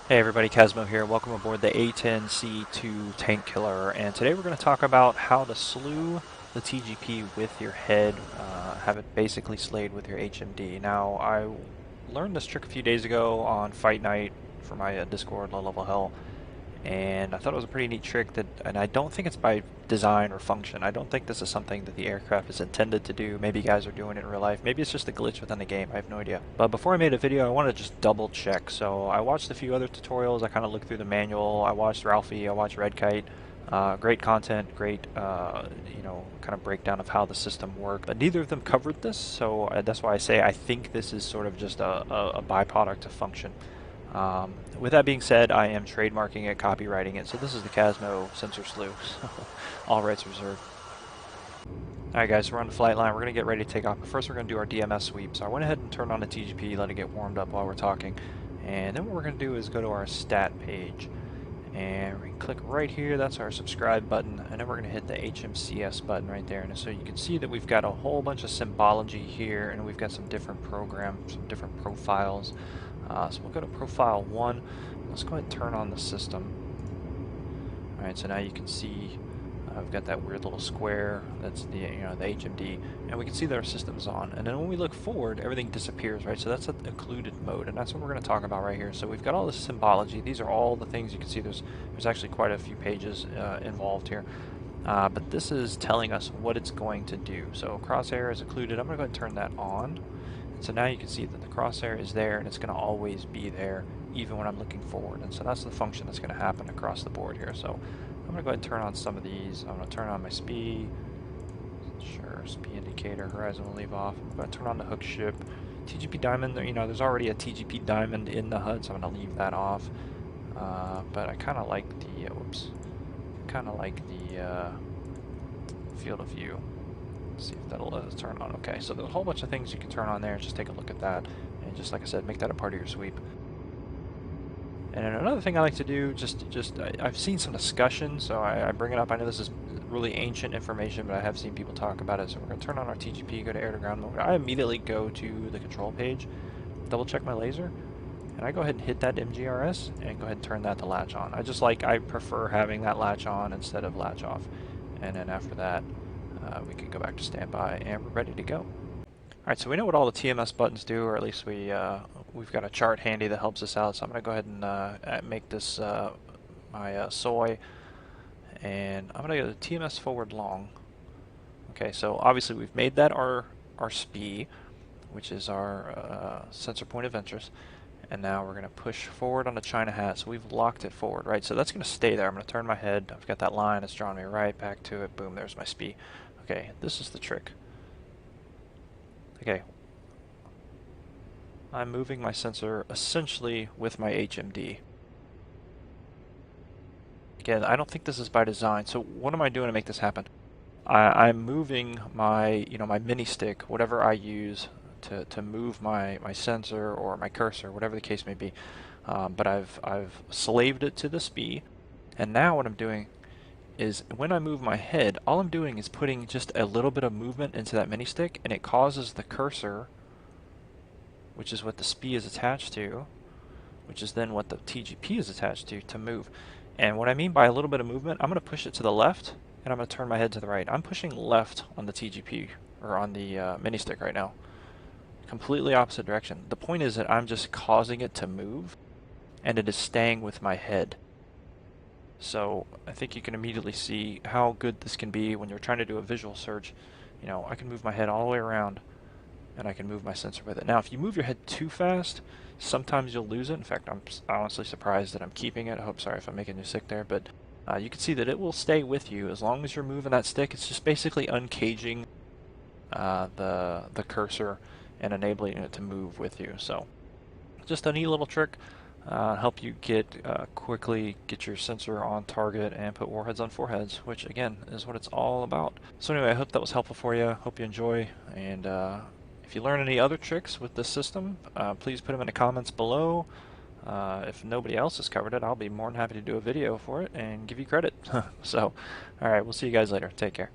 Hey everybody, Casmo here. Welcome aboard the A-10 II tank killer, and today we're going to talk about how to slew the TGP with your head, have it basically slayed with your HMD. Now, I learned this trick a few days ago on Fight Night for my Discord Low Level Hell, and I thought it was a pretty neat trick and I don't think it's by design or function. I don't think this is something that the aircraft is intended to do. Maybe guys are doing it in real life. Maybe it's just a glitch within the game. I have no idea. But before I made a video, I wanted to just double check. So I watched a few other tutorials. I kind of looked through the manual. I watched Ralphie. I watched Red Kite. Great content, great, kind of breakdown of how the system worked. But neither of them covered this, so that's why I say I think this is sort of just a byproduct of function. With that being said, I am trademarking it, copywriting it, so this is the Casmo sensor slew. All rights reserved. Alright guys, we're on the flight line. We're going to get ready to take off, but first we're going to do our DMS sweep. So I went ahead and turned on the TGP, let it get warmed up while we're talking. And then what we're going to do is go to our stat page. And we click right here, that's our subscribe button, and then we're going to hit the HMCS button right there. And so you can see that we've got a whole bunch of symbology here, and we've got some different programs, some different profiles. So we'll go to profile 1. Let's go ahead and turn on the system. Alright, so now you can see we've got that weird little square, that's the the HMD, and we can see that our system's on. And then when we look forward, everything disappears, right? So that's an occluded mode, and that's what we're going to talk about right here. So we've got all this symbology. These are all the things you can see. There's actually quite a few pages involved here. But this is telling us what it's going to do. So crosshair is occluded. I'm going to go ahead and turn that on. And so now you can see that the crosshair is there, and it's going to always be there even when I'm looking forward. And so that's the function that's going to happen across the board here. So I'm going to go ahead and turn on some of these. I'm going to turn on my speed. Sure, speed indicator, horizon will leave off. I'm going to turn on the hook ship. TGP diamond, there's already a TGP diamond in the HUD, so I'm going to leave that off. But I kind of like the, field of view. Let's see if that'll let us turn on. Okay, so there's a whole bunch of things you can turn on there. Just take a look at that, and just like I said, make that a part of your sweep. And then another thing I like to do, I've seen some discussion, so I bring it up. I know this is really ancient information, but I have seen people talk about it. So we're going to turn on our TGP, go to air to ground mode. I immediately go to the control page, double check my laser, and I go ahead and hit that MGRS and go ahead and turn that to latch on. I prefer having that latch on instead of latch off. And then after that, we can go back to standby and we're ready to go. Alright, so we know what all the TMS buttons do, or at least we've got a chart handy that helps us out. So I'm going to go ahead and make this my soy, and I'm going to go to TMS forward long. Okay, so obviously we've made that our SPI, which is our sensor point of interest, and now we're going to push forward on the China hat. So we've locked it forward, right? So that's going to stay there. I'm going to turn my head. I've got that line. It's drawn me right back to it. Boom, there's my SPI. Okay, this is the trick. Okay, I'm moving my sensor essentially with my HMD. Again, I don't think this is by design, so what am I doing to make this happen? I'm moving my, my mini stick, whatever I use to move my sensor or my cursor, whatever the case may be. But I've slaved it to the SPI, and now what I'm doing is when I move my head, all I'm doing is putting just a little bit of movement into that mini stick, and it causes the cursor, which is what the SPI is attached to, which is then what the TGP is attached to move. And what I mean by a little bit of movement, I'm going to push it to the left, and I'm going to turn my head to the right. I'm pushing left on the TGP, or on the mini stick right now. Completely opposite direction. The point is that I'm just causing it to move, and it is staying with my head. So I think you can immediately see how good this can be when you're trying to do a visual search. I can move my head all the way around, and I can move my sensor with it. Now, if you move your head too fast, sometimes you'll lose it. In fact, I'm honestly surprised that I'm keeping it. I hope, sorry if I'm making you sick there, but you can see that it will stay with you as long as you're moving that stick. It's just basically uncaging the cursor and enabling it to move with you. So just a neat little trick. Help you quickly get your sensor on target and put warheads on foreheads, which again is what it's all about. So anyway, I hope that was helpful for you. Hope you enjoy, and if you learn any other tricks with this system, please put them in the comments below. If nobody else has covered it, I'll be more than happy to do a video for it and give you credit. So, alright, we'll see you guys later. Take care.